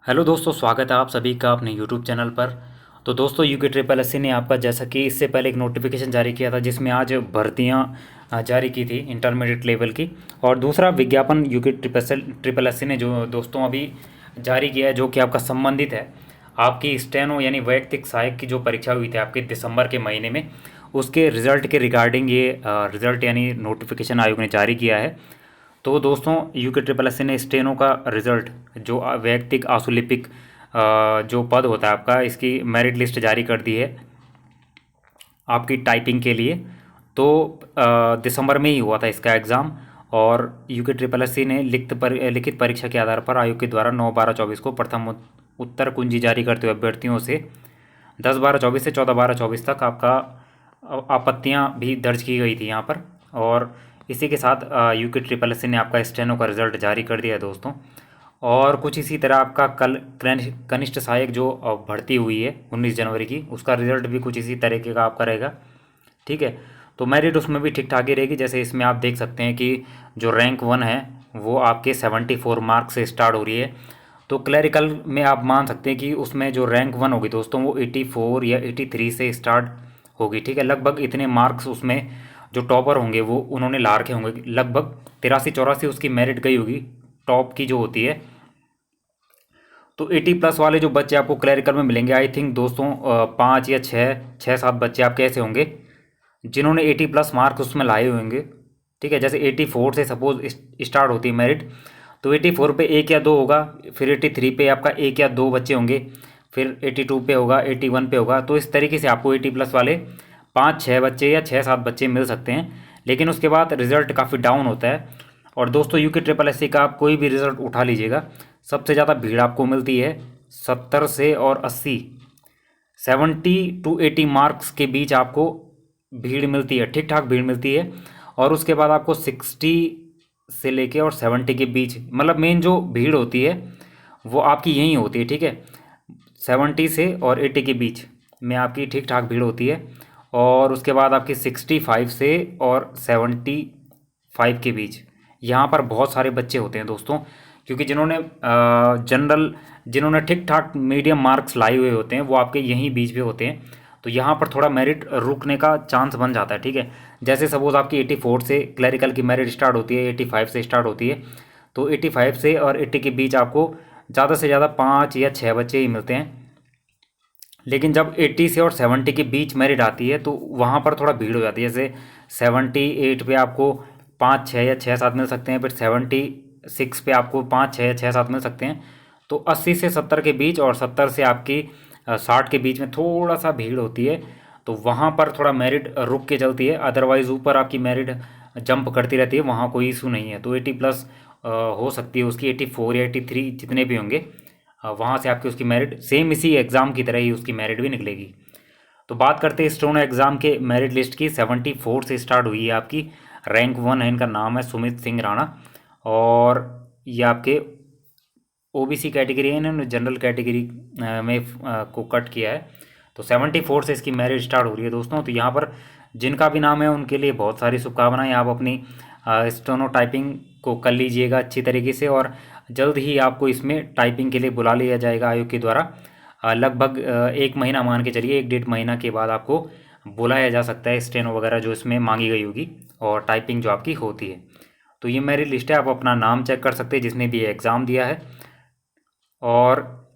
Hello दोस्तों, स्वागत है आप सभी का अपने यूट्यूब चैनल पर। तो दोस्तों, यूके ट्रिपल एस सी ने आपका जैसा कि इससे पहले एक नोटिफिकेशन जारी किया था जिसमें आज भर्तियां जारी की थी इंटरमीडिएट लेवल की। और दूसरा विज्ञापन यूके ट्रिपल एस सी ने जो दोस्तों अभी जारी किया है, जो कि आपका संबंधित है आपकी स्टेनो यानी वैयक्तिक सहायक की जो परीक्षा हुई थी आपके दिसंबर के महीने में, उसके रिजल्ट के रिगार्डिंग ये रिजल्ट यानी नोटिफिकेशन आयोग ने जारी किया है। तो दोस्तों, यूके ट्रिपल एस ने स्टेनो का रिजल्ट जो वैयक्तिक आशुलिपिक जो पद होता है आपका, इसकी मेरिट लिस्ट जारी कर दी है आपकी टाइपिंग के लिए। तो दिसंबर में ही हुआ था इसका एग्ज़ाम। और यूके ट्रिपल एस ने लिखित परीक्षा के आधार पर आयोग के द्वारा 9/12/24 को प्रथम उत्तर कुंजी जारी करते हुए अभ्यर्थियों से 10/12/24 से 14/12/24 तक आपका आपत्तियां भी दर्ज की गई थी यहाँ पर। और इसी के साथ यूके ट्रिपल एस ने आपका स्टेनो का रिजल्ट जारी कर दिया है दोस्तों। और कुछ इसी तरह आपका कल कनिष्ठ सहायक जो भर्ती हुई है 19 जनवरी की, उसका रिजल्ट भी कुछ इसी तरीके का आपका रहेगा। ठीक है, तो मेरिट उसमें भी ठीक ठाक ही रहेगी। जैसे इसमें आप देख सकते हैं कि जो रैंक 1 है वो आपके 74 मार्क्स से स्टार्ट हो रही है। तो क्लरिकल में आप मान सकते हैं कि उसमें जो रैंक 1 होगी दोस्तों वो 84 या 83 से स्टार्ट होगी। ठीक है, लगभग इतने मार्क्स उसमें जो टॉपर होंगे वो उन्होंने ला रखे होंगे, लगभग 83-84 उसकी मेरिट गई होगी टॉप की जो होती है। तो 80+ वाले जो बच्चे आपको क्लरिकल में मिलेंगे, आई थिंक दोस्तों 5 या 6-7 बच्चे आपके ऐसे होंगे जिन्होंने 80+ मार्क्स उसमें लाए होंगे। ठीक है, जैसे 84 से सपोज स्टार्ट होती है मेरिट, तो 84 पे एक या दो होगा, फिर 83 पे आपका एक या दो बच्चे होंगे, फिर 82 पे होगा, 81 पे होगा। तो इस तरीके से आपको 80+ वाले 5-6 बच्चे या 6-7 बच्चे मिल सकते हैं। लेकिन उसके बाद रिजल्ट काफ़ी डाउन होता है। और दोस्तों, यूके ट्रिपल एस सी का आप कोई भी रिजल्ट उठा लीजिएगा, सबसे ज़्यादा भीड़ आपको मिलती है 70 से और 80, 70 to 80 मार्क्स के बीच आपको भीड़ मिलती है, ठीक ठाक भीड़ मिलती है। और उसके बाद आपको 60 से लेके और 70 के बीच, मतलब मेन जो भीड़ होती है वो आपकी यहीं होती है। ठीक है, 70 से और 80 के बीच में आपकी ठीक ठाक भीड़ होती है। और उसके बाद आपकी 65 से और 75 के बीच यहाँ पर बहुत सारे बच्चे होते हैं दोस्तों, क्योंकि जिन्होंने ठीक ठाक मीडियम मार्क्स लाए हुए होते हैं वो आपके यहीं बीच में होते हैं। तो यहाँ पर थोड़ा मेरिट रुकने का चांस बन जाता है। ठीक है, जैसे सपोज आपकी 84 से क्लरिकल की मेरिट स्टार्ट होती है, 85 से स्टार्ट होती है, तो 85 से और 80 के बीच आपको ज़्यादा से ज़्यादा 5 या 6 बच्चे ही मिलते हैं। लेकिन जब 80 से और 70 के बीच मेरिट आती है तो वहाँ पर थोड़ा भीड़ हो जाती है। जैसे 78 पे आपको 5-6 या 6-7 मिल सकते हैं, फिर 76 पे आपको 5-6 या 6-7 मिल सकते हैं। तो 80 से 70 के बीच और 70 से आपकी 60 के बीच में थोड़ा सा भीड़ होती है। तो वहाँ पर थोड़ा मेरिट रुक के चलती है, अदरवाइज़ ऊपर आपकी मेरिट जंप करती रहती है, वहाँ कोई इशू नहीं है। तो 80+ हो सकती है उसकी, 84 या 83 जितने भी होंगे वहाँ से आपकी उसकी मेरिट सेम इसी एग्ज़ाम की तरह ही उसकी मेरिट भी निकलेगी। तो बात करते हैं स्टोनो एग्ज़ाम के मेरिट लिस्ट की। 74 से स्टार्ट हुई है आपकी, रैंक 1 है, इनका नाम है सुमित सिंह राणा। और ये आपके ओबीसी कैटेगरी है, इन्होंने जनरल कैटेगरी में को कट किया है। तो 74 से इसकी मेरिट स्टार्ट हो रही है दोस्तों। तो यहाँ पर जिनका भी नाम है उनके लिए बहुत सारी शुभकामनाएं। आप अपनी स्टेनो टाइपिंग को कर लीजिएगा अच्छी तरीके से, और जल्द ही आपको इसमें टाइपिंग के लिए बुला लिया जाएगा आयोग के द्वारा। लगभग 1 महीना मान के चलिए, 1-1.5 महीना के बाद आपको बुलाया जा सकता है स्टेनो वगैरह जो इसमें मांगी गई होगी और टाइपिंग जो आपकी होती है। तो ये मेरी लिस्ट है, आप अपना नाम चेक कर सकते हैं जिसने भी एग्ज़ाम दिया है। और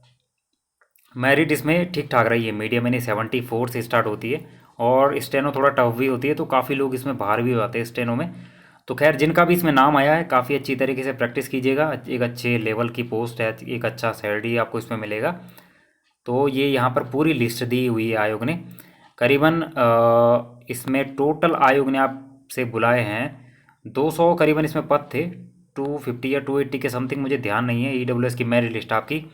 मेरिट इसमें ठीक ठाक रही है, मीडियम यानी 74 से स्टार्ट होती है। और स्टेनो थोड़ा टफ भी होती है, तो काफ़ी लोग इसमें बाहर भी हो जाते हैं स्टेनो में। तो खैर, जिनका भी इसमें नाम आया है काफ़ी अच्छी तरीके से प्रैक्टिस कीजिएगा, एक अच्छे लेवल की पोस्ट है, एक अच्छा सैलरी आपको इसमें मिलेगा। तो ये यहाँ पर पूरी लिस्ट दी हुई है आयोग ने। करीबन इसमें टोटल आयोग ने आपसे बुलाए हैं 200 करीबन इसमें पद थे, 250 या 280 के समथिंग, मुझे ध्यान नहीं है। ईडब्ल्यूएस की मेरिट लिस्ट आपकी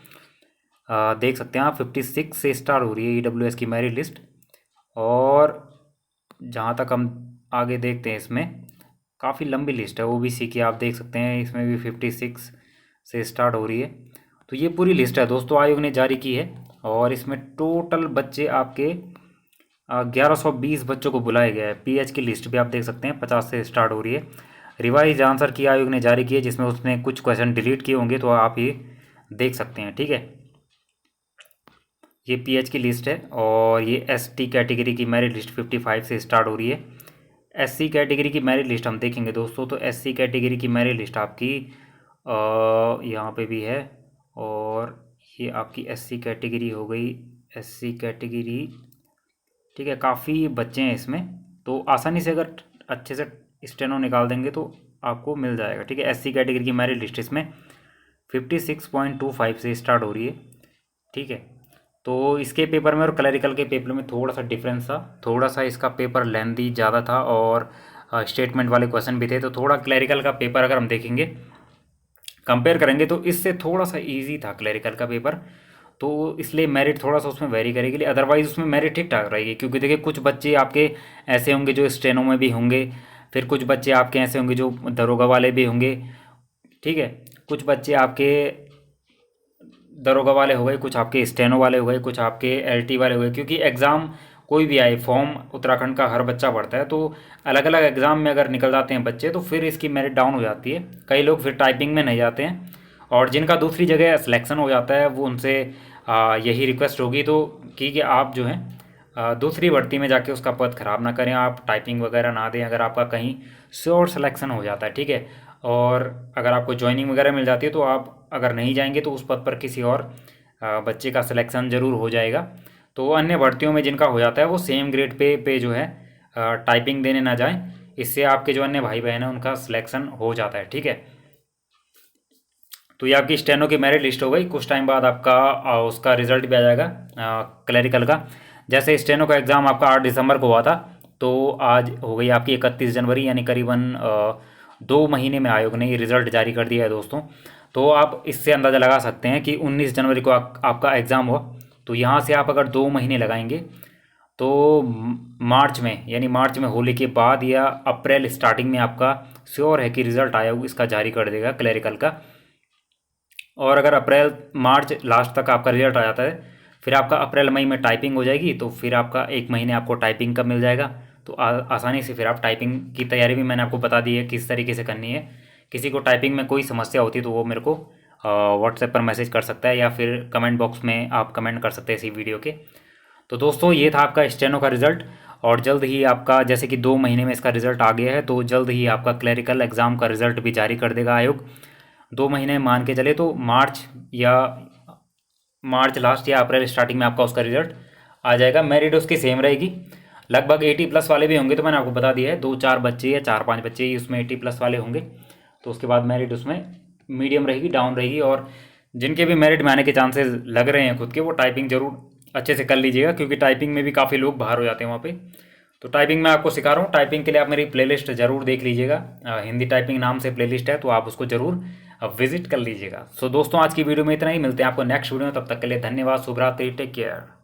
देख सकते हैं आप, 56 से स्टार्ट हो रही है ईडब्ल्यूएस की मेरिट लिस्ट। और जहाँ तक हम आगे देखते हैं इसमें काफ़ी लंबी लिस्ट है ओबीसी की, आप देख सकते हैं इसमें भी 56 से स्टार्ट हो रही है। तो ये पूरी लिस्ट है दोस्तों आयोग ने जारी की है। और इसमें टोटल बच्चे आपके 1120 बच्चों को बुलाया गया है। पीएच की लिस्ट भी आप देख सकते हैं 50 से स्टार्ट हो रही है। रिवाइज आंसर की आयोग ने जारी की है, जिसमें उसने कुछ क्वेश्चन डिलीट किए होंगे, तो आप ये देख सकते हैं। ठीक है, ये पीएच की लिस्ट है और ये एसटी कैटेगरी की मेरिट लिस्ट 55 से स्टार्ट हो रही है। एससी कैटेगरी की मेरिट लिस्ट हम देखेंगे दोस्तों, तो एससी कैटेगरी की मेरिट लिस्ट आपकी यहाँ पे भी है, और ये आपकी एससी कैटेगरी हो गई, एससी कैटेगरी, ठीक है। काफ़ी बच्चे हैं इसमें, तो आसानी से अगर अच्छे से स्टेनो निकाल देंगे तो आपको मिल जाएगा, ठीक है। एससी कैटेगरी की मेरिट लिस्ट इसमें 56.25 से स्टार्ट हो रही है, ठीक है। तो इसके पेपर में और क्लरिकल के पेपर में थोड़ा सा डिफरेंस था, थोड़ा सा इसका पेपर लेंथी ज़्यादा था और स्टेटमेंट वाले क्वेश्चन भी थे। तो थोड़ा क्लरिकल का पेपर अगर हम देखेंगे, कंपेयर करेंगे, तो इससे थोड़ा सा इजी था क्लरिकल का पेपर, तो इसलिए मेरिट थोड़ा सा उसमें वेरी करेगी। अदरवाइज़ उसमें मेरिट ठीक ठाक रहेगी, क्योंकि देखिए कुछ बच्चे आपके ऐसे होंगे जो स्टेनो में भी होंगे, फिर कुछ बच्चे आपके ऐसे होंगे जो दरोगा वाले भी होंगे, ठीक है। कुछ बच्चे आपके दरोगा वाले हो गए, कुछ आपके स्टेनो वाले हो गए, कुछ आपके एलटी वाले हो गए, क्योंकि एग्ज़ाम कोई भी आए, फॉर्म उत्तराखंड का हर बच्चा भरता है, तो अलग अलग एग्ज़ाम में अगर निकल जाते हैं बच्चे तो फिर इसकी मेरिट डाउन हो जाती है। कई लोग फिर टाइपिंग में नहीं जाते हैं, और जिनका दूसरी जगह सिलेक्शन हो जाता है वो उनसे यही रिक्वेस्ट होगी तो कि आप जो है दूसरी भर्ती में जाके उसका पद ख़राब ना करें, आप टाइपिंग वगैरह ना दें अगर आपका कहीं श्योर सिलेक्शन हो जाता है, ठीक है। और अगर आपको ज्वाइनिंग वगैरह मिल जाती है तो आप अगर नहीं जाएंगे तो उस पद पर किसी और बच्चे का सिलेक्शन ज़रूर हो जाएगा। तो अन्य भर्तियों में जिनका हो जाता है वो सेम ग्रेड पे जो है टाइपिंग देने ना जाएं, इससे आपके जो अन्य भाई बहन हैं उनका सिलेक्शन हो जाता है, ठीक है। तो ये आपकी स्टेनो की मेरिट लिस्ट हो गई। कुछ टाइम बाद आपका उसका रिजल्ट भी आ जाएगा क्लरिकल का। जैसे स्टेनो का एग्ज़ाम आपका 8 दिसंबर को हुआ था, तो आज हो गई आपकी 31 जनवरी, यानी करीबन 2 महीने में आयोग ने ये रिज़ल्ट जारी कर दिया है दोस्तों। तो आप इससे अंदाज़ा लगा सकते हैं कि 19 जनवरी को आपका एग्ज़ाम हुआ, तो यहाँ से आप अगर 2 महीने लगाएंगे तो मार्च में, यानी मार्च में होली के बाद या अप्रैल स्टार्टिंग में आपका श्योर है कि रिज़ल्ट आयोग इसका जारी कर देगा क्लरिकल का। और अगर अप्रैल मार्च लास्ट तक आपका रिजल्ट आ जाता है, फिर आपका अप्रैल मई में टाइपिंग हो जाएगी, तो फिर आपका 1 महीने आपको टाइपिंग का मिल जाएगा। तो आसानी से फिर आप टाइपिंग की तैयारी भी मैंने आपको बता दी है किस तरीके से करनी है। किसी को टाइपिंग में कोई समस्या होती है तो वो मेरे को व्हाट्सएप पर मैसेज कर सकता है, या फिर कमेंट बॉक्स में आप कमेंट कर सकते हैं इसी वीडियो के। तो दोस्तों ये था आपका स्टेनो का रिज़ल्ट, और जल्द ही आपका, जैसे कि 2 महीने में इसका रिज़ल्ट आ गया है, तो जल्द ही आपका क्लरिकल एग्ज़ाम का रिज़ल्ट भी जारी कर देगा आयोग। 2 महीने मान के चले तो मार्च लास्ट या अप्रैल स्टार्टिंग में आपका उसका रिजल्ट आ जाएगा। मेरिट उसकी सेम रहेगी, लगभग 80+ वाले भी होंगे, तो मैंने आपको बता दिया है 2-4 बच्चे या 4-5 बच्चे ही उसमें 80+ वाले होंगे। तो उसके बाद मेरिट उसमें मीडियम रहेगी, डाउन रहेगी। और जिनके भी मेरिट में आने के चांसेस लग रहे हैं खुद के, वो टाइपिंग ज़रूर अच्छे से कर लीजिएगा, क्योंकि टाइपिंग में भी काफ़ी लोग बाहर हो जाते हैं वहाँ पे। तो टाइपिंग मैं आपको सिखा रहा हूँ, टाइपिंग के लिए आप मेरी प्लेलिस्ट ज़रूर देख लीजिएगा, हिंदी टाइपिंग नाम से प्लेलिस्ट है, तो आप उसको ज़रूर विजिट कर लीजिएगा। सो दोस्तों आज की वीडियो में इतना ही, मिलते हैं आपको नेक्स्ट वीडियो में, तब तक के लिए धन्यवाद, शुभ रात्रि, टेक केयर।